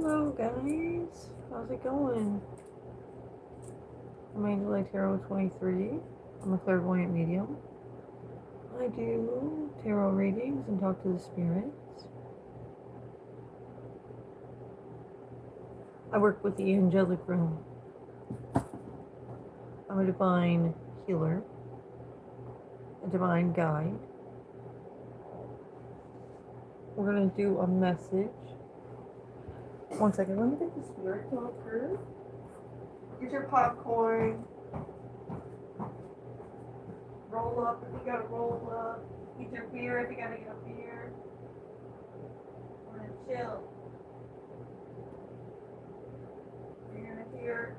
Hello guys, how's it going? I'm Angela Tarot 23. I'm a clairvoyant medium. I do tarot readings and talk to the spirits. I work with the angelic realm. I'm a divine healer, a divine guide. We're going to do a message. One second, let me get the spirit talker. Get your popcorn. Roll up if you gotta roll up. Get your beer if you gotta get a beer. We're gonna chill. You're gonna hear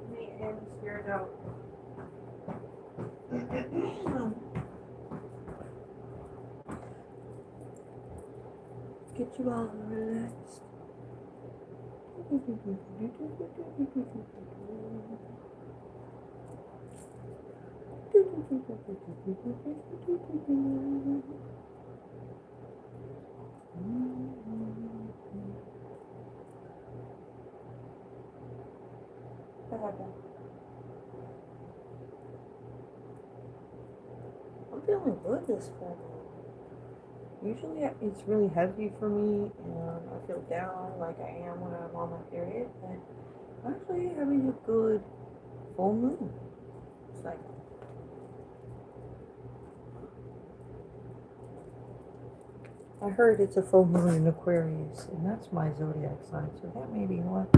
me and the spirit out. Let's get you all relaxed. I'm feeling good this fall. Usually it's really heavy for me and I feel down like I am when I'm on my period, but I'm actually having a good full moon cycle. I heard it's a full moon in Aquarius, and that's my zodiac sign, so that may be what.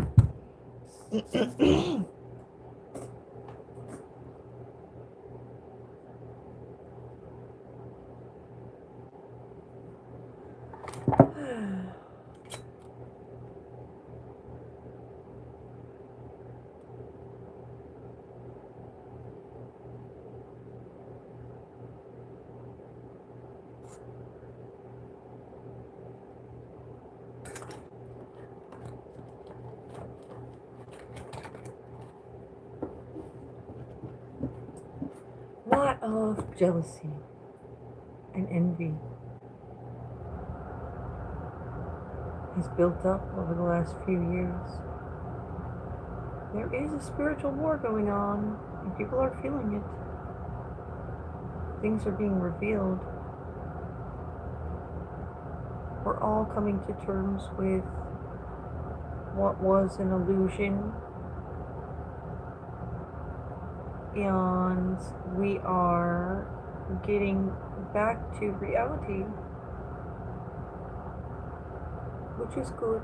Lot of jealousy and envy has built up over the last few years. There is a spiritual war going on, and people are feeling it. Things are being revealed. We're all coming to terms with what was an illusion, and we are getting back to reality, which is good.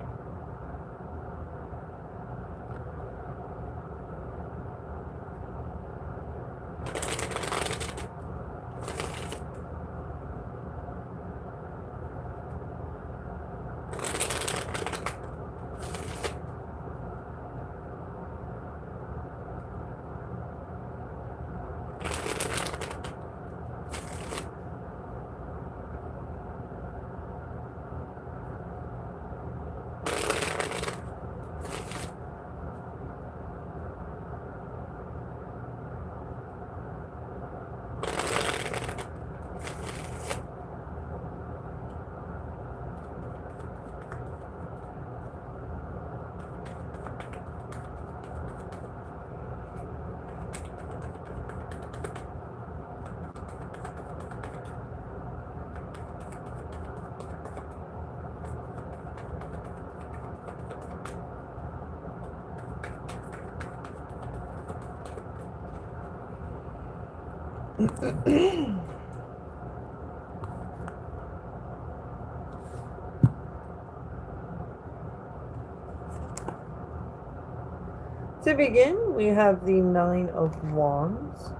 To begin, we have the Nine of Wands,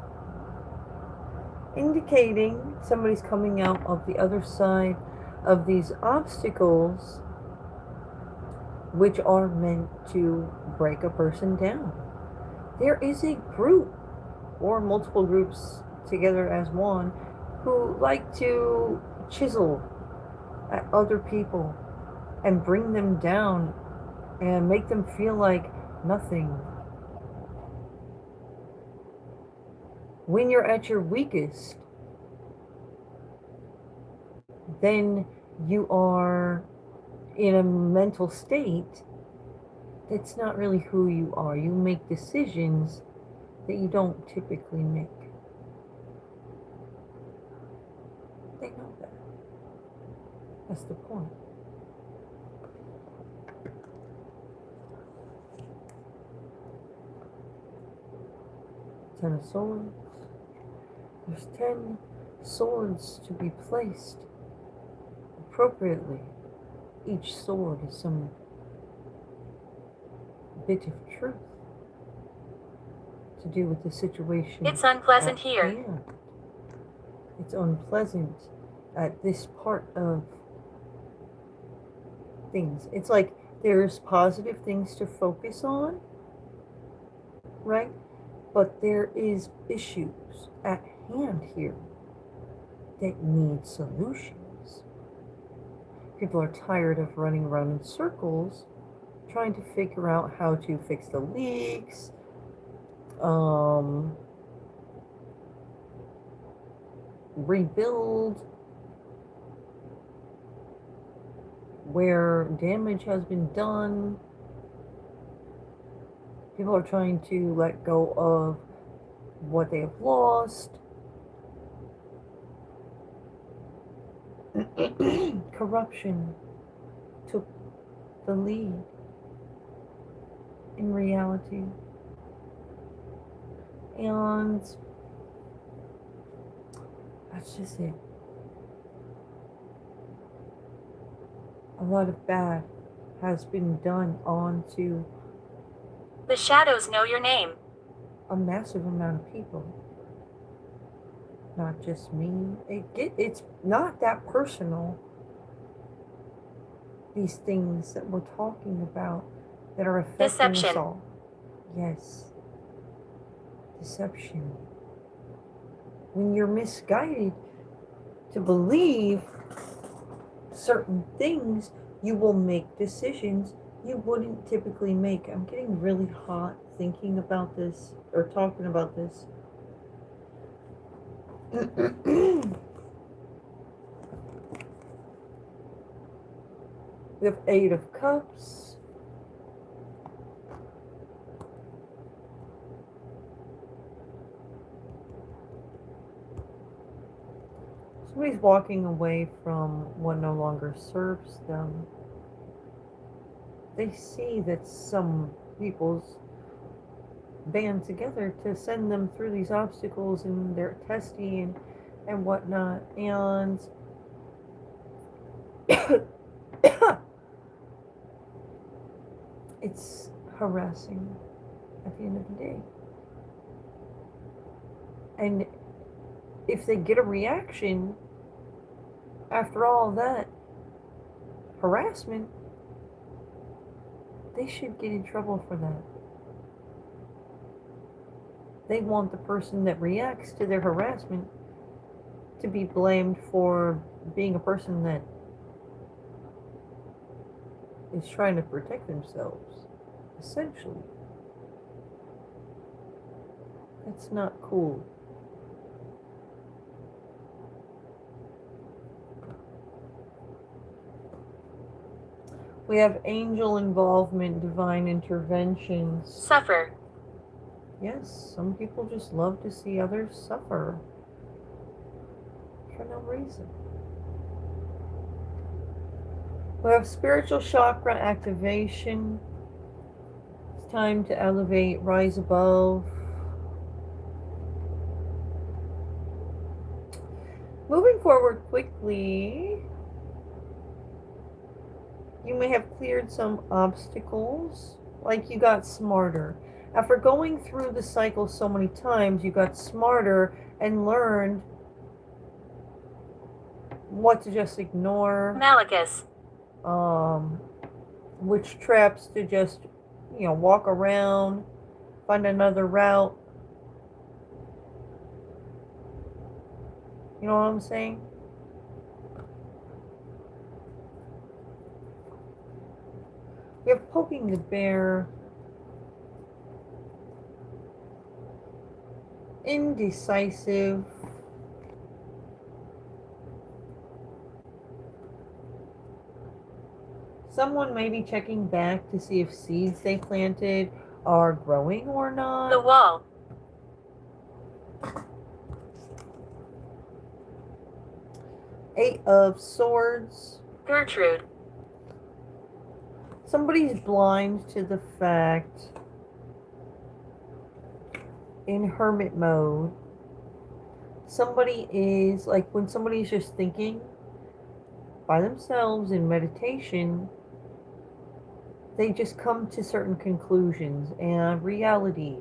indicating somebody's coming out of the other side of these obstacles, which are meant to break a person down. There is a group, or multiple groups together as one, who like to chisel at other people and bring them down and make them feel like nothing. When you're at your weakest, then you are in a mental state it's not really who you are. You make decisions that you don't typically make. They know that. That's the point. Ten of Swords. There's 10 swords to be placed appropriately. Each sword is some bit of truth to do with the situation. It's unpleasant here. Hand. It's unpleasant at this part of things. It's like there's positive things to focus on, right? But there is issues at hand here that need solutions. People are tired of running around in circles trying to figure out how to fix the leaks, rebuild where damage has been done. People are trying to let go of what they have lost. Corruption took the lead in reality. And that's just it. A lot of bad has been done onto the shadows know your name. A massive amount of people. Not just me. It's not that personal. These things that we're talking about that are affecting us all. Yes. Deception. When you're misguided to believe certain things, you will make decisions you wouldn't typically make. I'm getting really hot thinking about this or talking about this. We have 8 of Cups. Somebody's walking away from what no longer serves them. They see that some people's band together to send them through these obstacles and they're testing and whatnot. And it's harassing at the end of the day. And if they get a reaction after all that harassment, they should get in trouble for that. They want the person that reacts to their harassment to be blamed for being a person that is trying to protect themselves, essentially. That's not cool. We have angel involvement, divine interventions. Suffer. Yes, some people just love to see others suffer for no reason. We have spiritual chakra activation. It's time to elevate, rise above. Moving forward quickly, you may have cleared some obstacles, like you got smarter. After going through the cycle so many times, you got smarter and learned what to just ignore. Malachus. Which traps to just, walk around, find another route. You know what I'm saying? We have poking the bear. Indecisive. Someone may be checking back to see if seeds they planted are growing or not. The wall. Eight of Swords. Gertrude. Somebody's blind to the fact, in hermit mode, somebody is, like, when somebody's just thinking by themselves in meditation, they just come to certain conclusions, and reality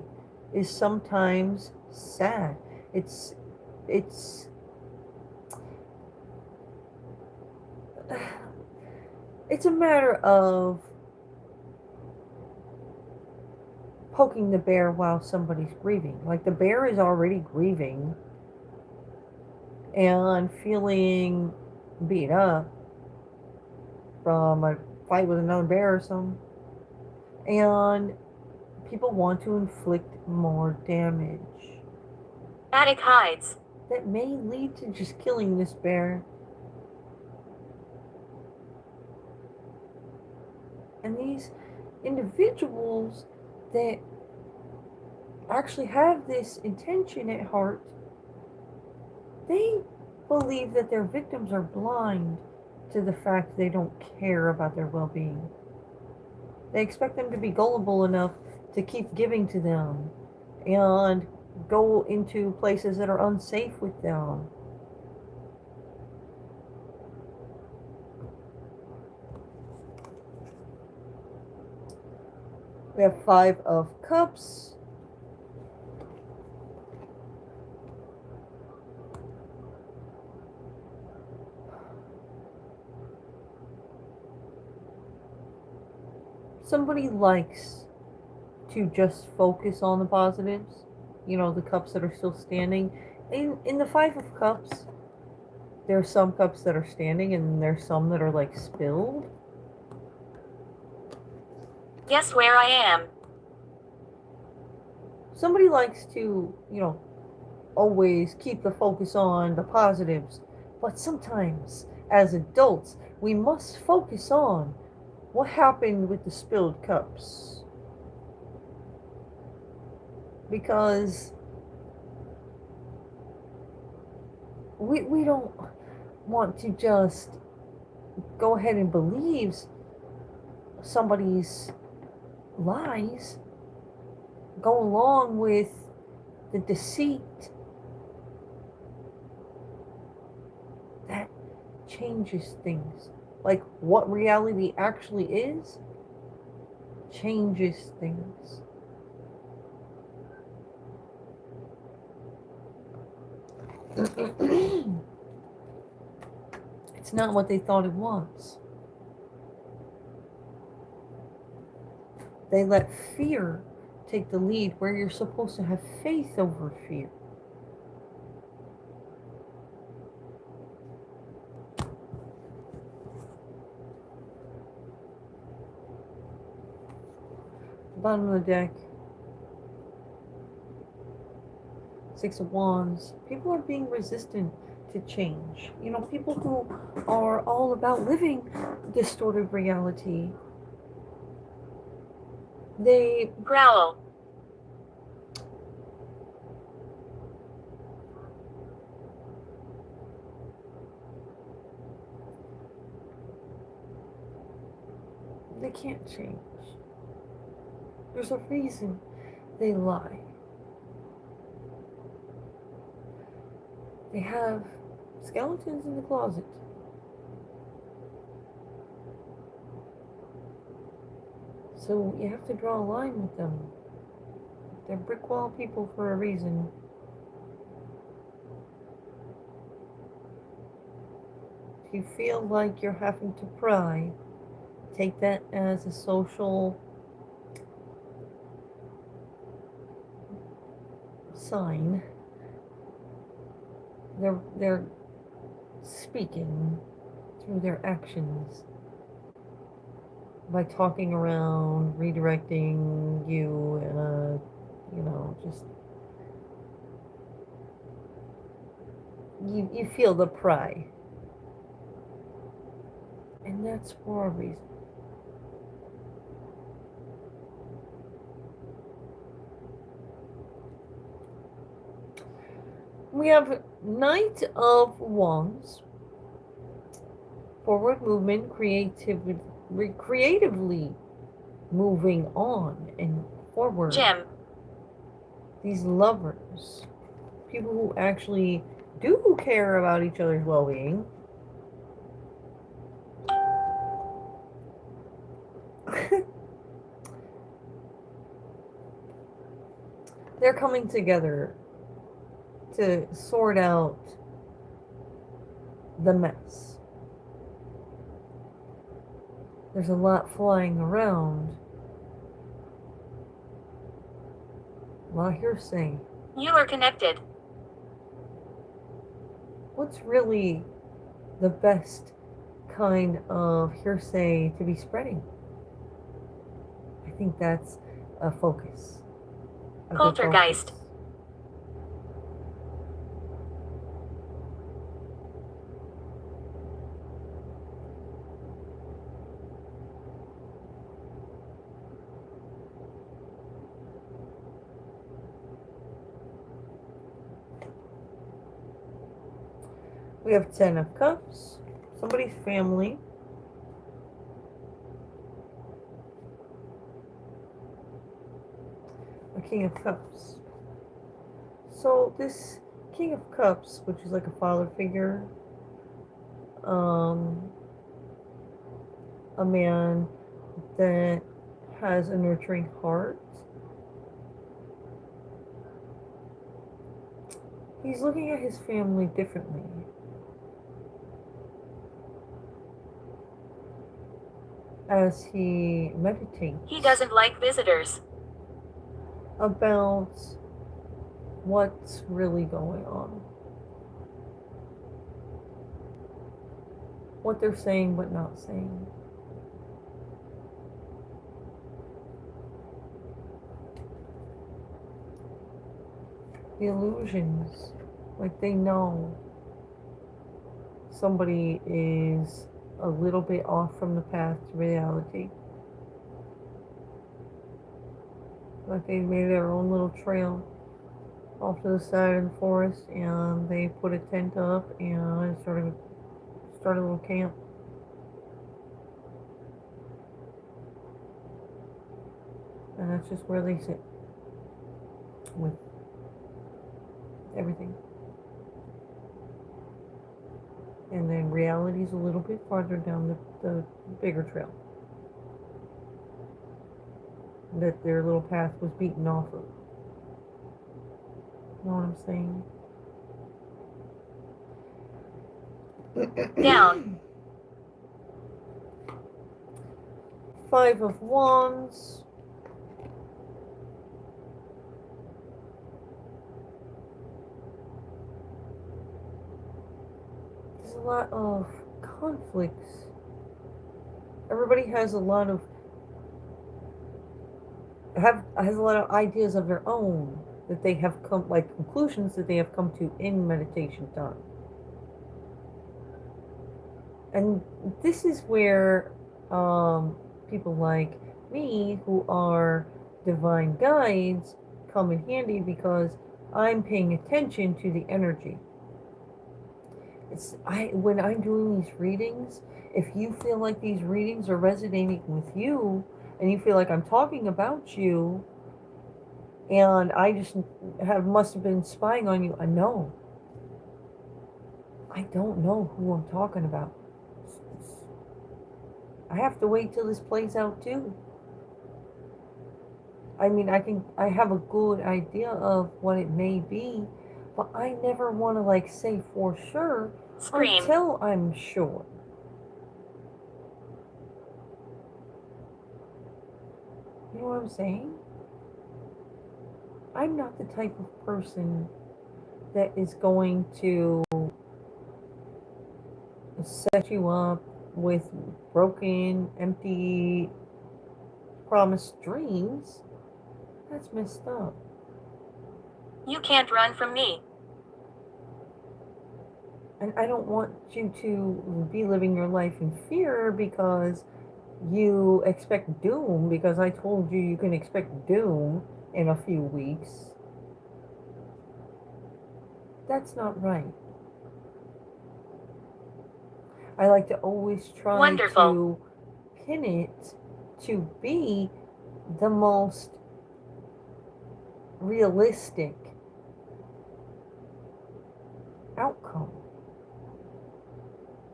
is sometimes sad. It's it's a matter of poking the bear while somebody's grieving. Like, the bear is already grieving and feeling beat up from a fight with another bear or something. And people want to inflict more damage. Attic hides. That may lead to just killing this bear. And these individuals that actually have this intention at heart, they believe that their victims are blind to the fact they don't care about their well-being. They expect them to be gullible enough to keep giving to them and go into places that are unsafe with them. We have Five of Cups. Somebody likes to just focus on the positives. You know, the cups that are still standing. In the Five of Cups, there are some cups that are standing and there's some that are like spilled. Guess where I am. Somebody likes to, always keep the focus on the positives. But sometimes, as adults, we must focus on what happened with the spilled cups. Because we don't want to just go ahead and believe somebody's lies, go along with the deceit. That changes things. Like, what reality actually is changes things. It's not what they thought it was. They let fear take the lead where you're supposed to have faith over fear. Bottom of the deck. Six of Wands. People are being resistant to change. People who are all about living distorted reality. They growl. They can't change. There's a reason they lie. They have skeletons in the closet. So you have to draw a line with them. They're brick wall people for a reason. If you feel like you're having to pry, take that as a social sign. They're speaking through their actions by talking around, redirecting you, just you feel the pry. And that's for a reason. We have Knight of Wands. Forward movement, creatively moving on and forward. Gem. These lovers, people who actually do care about each other's well-being. They're coming together to sort out the mess. There's a lot flying around. A lot of hearsay. You are connected. What's really the best kind of hearsay to be spreading? I think that's a focus. Poltergeist. We have 10 of Cups, somebody's family. A King of Cups. So this King of Cups, which is like a father figure, a man that has a nurturing heart. He's looking at his family differently. As he meditates. He doesn't like visitors. About what's really going on. What they're saying but not saying. The illusions, like they know somebody is a little bit off from the path to reality. Like they made their own little trail off to the side of the forest, and they put a tent up and started a little camp. And that's just where they sit with everything. And then reality's a little bit farther down the bigger trail that their little path was beaten off of. You know what I'm saying? Down. 5 of Wands. There's a lot of conflicts. Everybody has a lot of has a lot of ideas of their own that they have come, like conclusions that they have come to in meditation time. And this is where people like me, who are divine guides, come in handy, because I'm paying attention to the energy. When I'm doing these readings, if you feel like these readings are resonating with you, and you feel like I'm talking about you, and I just must have been spying on you, I know. I don't know who I'm talking about. I have to wait till this plays out too. I mean, I have a good idea of what it may be, but I never want to say for sure. Scream. Until I'm sure. You know what I'm saying? I'm not the type of person that is going to set you up with broken, empty, promised dreams. That's messed up. You can't run from me. And I don't want you to be living your life in fear because you expect doom, because I told you can expect doom in a few weeks. That's not right. I like to always try Wonderful. to pin it to be the most realistic outcome.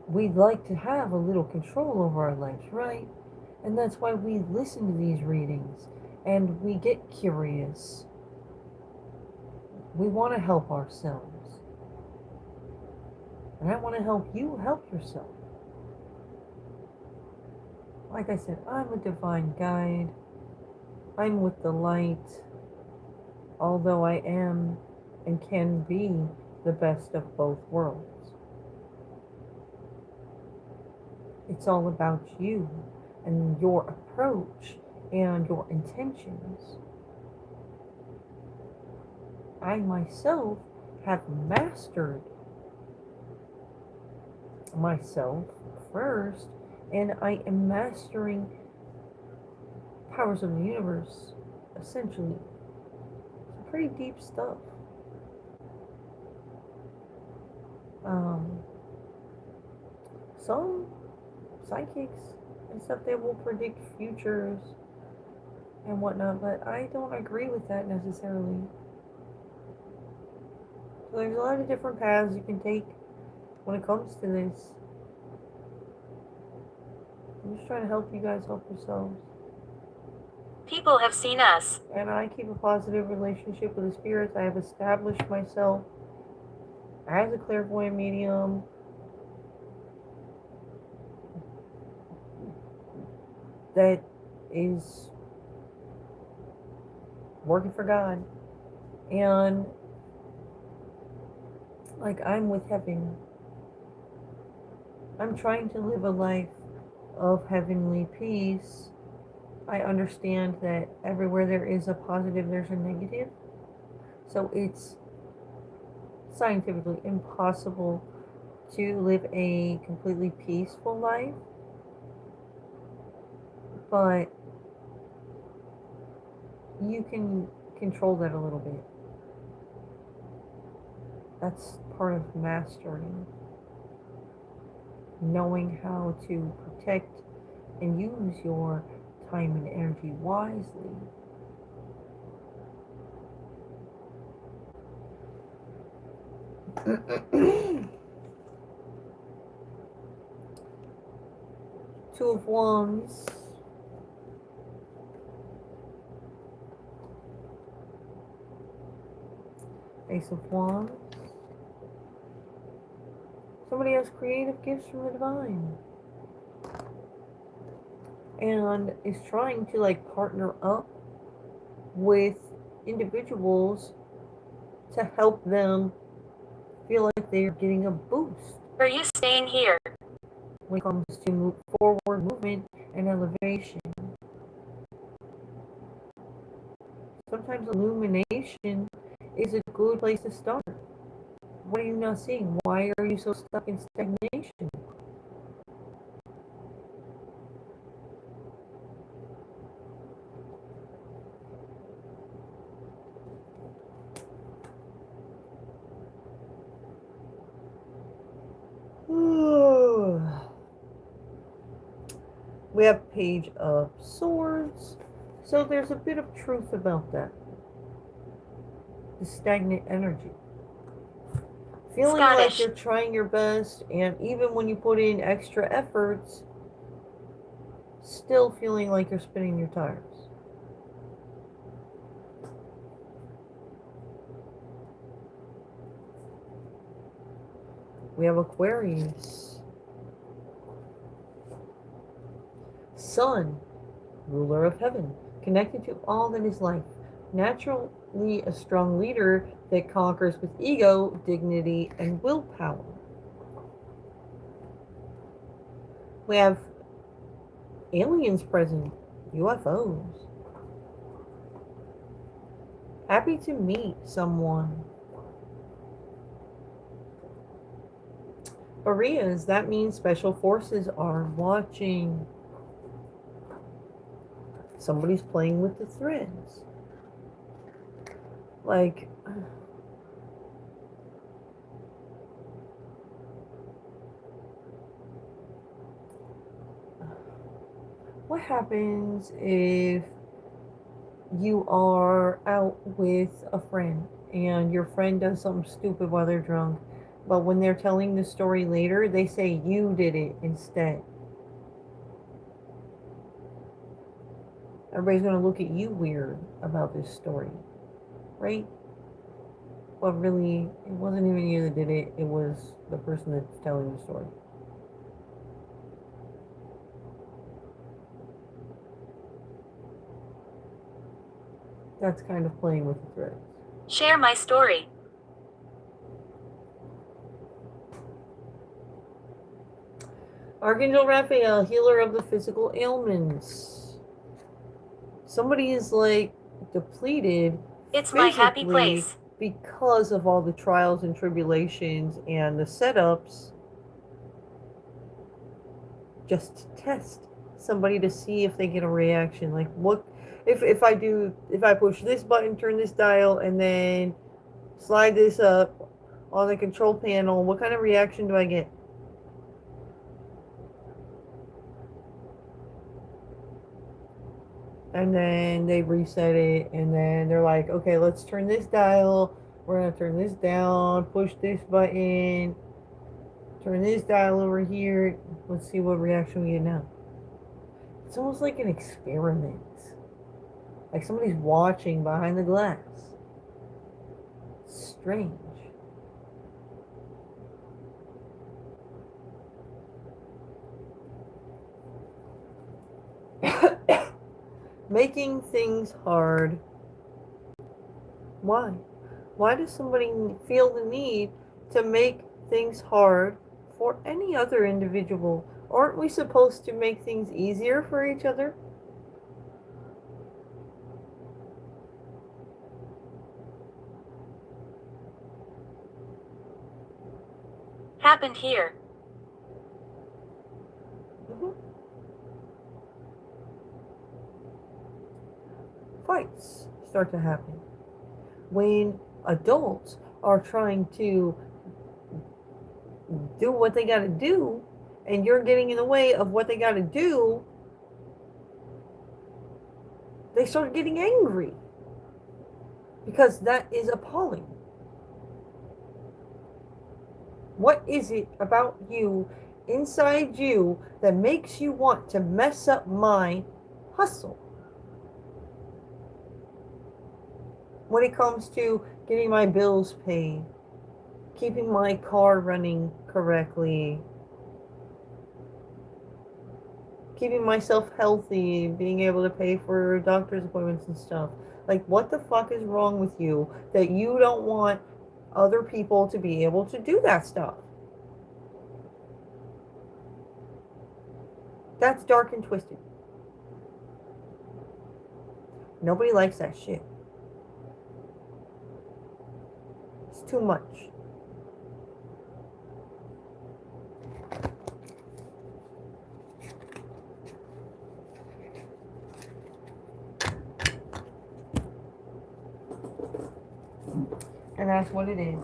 We'd like to have a little control over our lives, right? And that's why we listen to these readings and we get curious. We want to help ourselves. And I want to help you help yourself. Like I said, I'm a divine guide. I'm with the light. Although I am and can be the best of both worlds. It's all about you and your approach and your intentions. I myself have mastered myself first, and I am mastering powers of the universe, essentially. Some pretty deep stuff. Some psychics and stuff, they will predict futures and whatnot, but I don't agree with that necessarily. So there's a lot of different paths you can take when it comes to this. I'm just trying to help you guys help yourselves. People have seen us. And I keep a positive relationship with the spirits. I have established myself as a clairvoyant medium. That is working for God. And like I'm with heaven. I'm trying to live a life of heavenly peace. I understand that everywhere there is a positive, there's a negative. So it's scientifically impossible to live a completely peaceful life. But you can control that a little bit. That's part of mastering. Knowing how to protect and use your time and energy wisely. Two of Wands. Ace of Wands. Somebody has creative gifts from the divine. And is trying to like partner up with individuals to help them feel like they're getting a boost. Are you staying here? When it comes to move forward movement and elevation. Sometimes illumination is a good place to start. What are you not seeing? Why are you so stuck in stagnation? We have Page of Swords. So there's a bit of truth about that. The stagnant energy. Feeling Scottish. like you're trying your best, and even when you put in extra efforts, still feeling like you're spinning your tires. We have Aquarius. Sun, ruler of heaven, connected to all that is life. Naturally a strong leader that conquers with ego, dignity, and willpower. We have aliens present, UFOs. Happy to meet someone. Arias, that means special forces are watching. Somebody's playing with the threads. Like, What happens if you are out with a friend and your friend does something stupid while they're drunk, but when they're telling the story later, they say you did it instead? Everybody's going to look at you weird about this story, right? But really, it wasn't even you that did it, it was the person that's telling the story. That's kind of playing with the threads. Share my story. Archangel Raphael, healer of the physical ailments. Somebody is like depleted. It's my happy place. Because of all the trials and tribulations and the setups, just to test somebody to see if they get a reaction. Like, what if I push this button, turn this dial, and then slide this up on the control panel, what kind of reaction do I get? And then they reset it, and then they're like, okay, let's turn this dial, we're gonna turn this down, push this button, turn this dial over here, let's see what reaction we get now. It's almost like an experiment, like somebody's watching behind the glass. Strange. Making things hard. Why? Why does somebody feel the need to make things hard for any other individual? Aren't we supposed to make things easier for each other? Happened here. Fights start to happen when adults are trying to do what they got to do, and you're getting in the way of what they got to do. They start getting angry because that is appalling. What is it about you, inside you, that makes you want to mess up my hustle? When it comes to getting my bills paid, keeping my car running correctly, keeping myself healthy, being able to pay for doctor's appointments and stuff. Like, what the fuck is wrong with you that you don't want other people to be able to do that stuff? That's dark and twisted. Nobody likes that shit. It's too much. And that's what it is.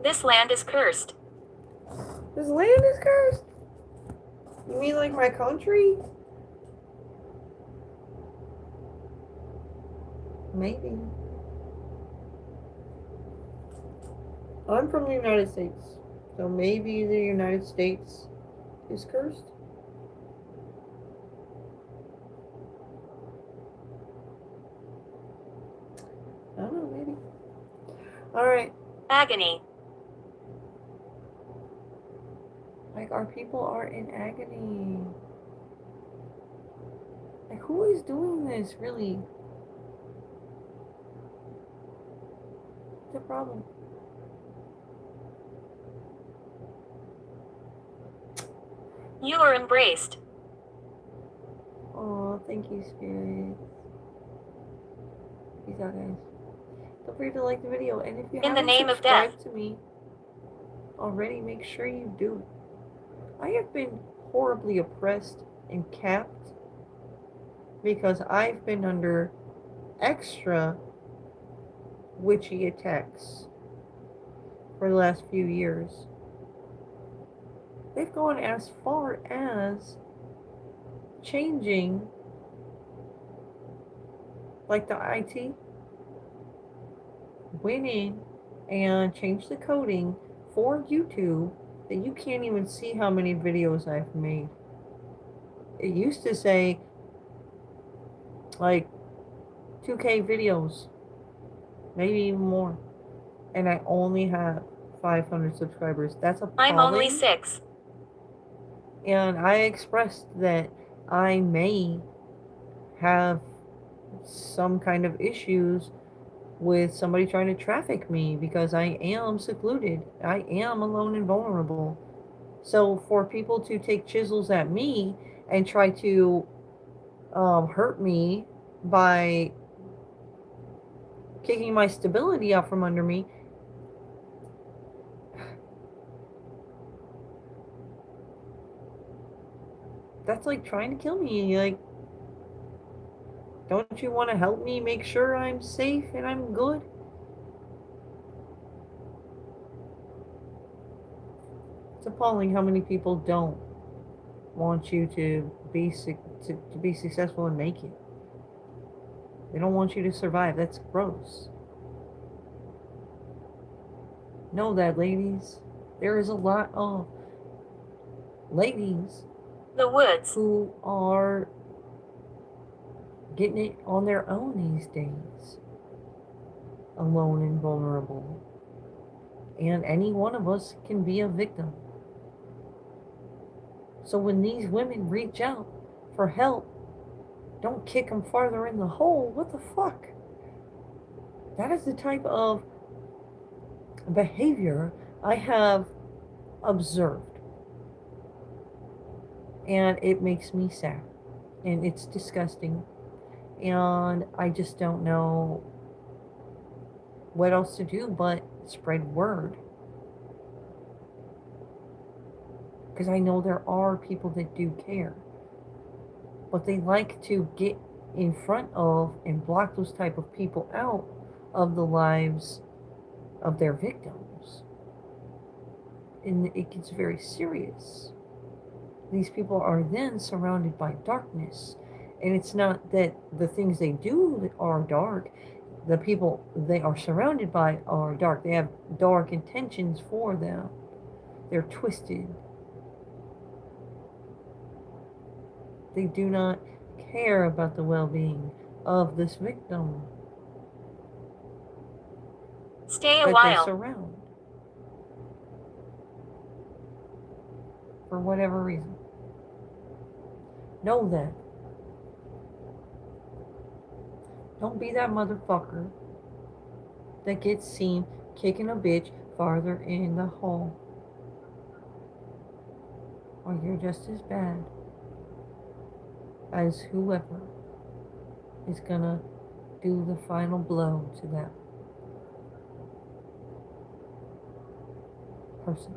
This land is cursed. This land is cursed? You mean like my country? Maybe. I'm from the United States, so maybe the United States is cursed. I don't know, maybe. Alright. Agony. Like, our people are in agony. Like, who is doing this, really? What's the problem? You are embraced. Oh, thank you, Spirit. Peace out, guys. Feel free to like the video, and if you In the haven't name of subscribed death. to me already, make sure you do. I have been horribly oppressed and capped because I've been under extra witchy attacks for the last few years. They've gone as far as changing, like the IT, went in and changed the coding for YouTube that you can't even see how many videos I've made. It used to say like 2K videos, maybe even more, and I only have 500 subscribers. That's I'm only appalling. 6. And I expressed that I may have some kind of issues with somebody trying to traffic me because I am secluded. I am alone and vulnerable. So for people to take chisels at me and try to hurt me by kicking my stability out from under me, that's like trying to kill me. Like, don't you want to help me make sure I'm safe and I'm good? It's appalling how many people don't want you to be to be successful and make it. They don't want you to survive. That's gross. Know that, ladies. There is a lot of ladies The woods. who are getting it on their own these days. Alone and vulnerable. And any one of us can be a victim. So when these women reach out for help, don't kick them farther in the hole. What the fuck? That is the type of behavior I have observed. And it makes me sad. And it's disgusting. And I just don't know what else to do but spread word. Because I know there are people that do care. But they like to get in front of and block those type of people out of the lives of their victims. And it gets very serious. These people are then surrounded by darkness. And it's not that the things they do are dark. The people they are surrounded by are dark. They have dark intentions for them. They're twisted. They do not care about the well-being of this victim Stay a that they while. surround. For whatever reason. Know that. Don't be that motherfucker that gets seen kicking a bitch farther in the hole. Or you're just as bad as whoever is gonna do the final blow to that person.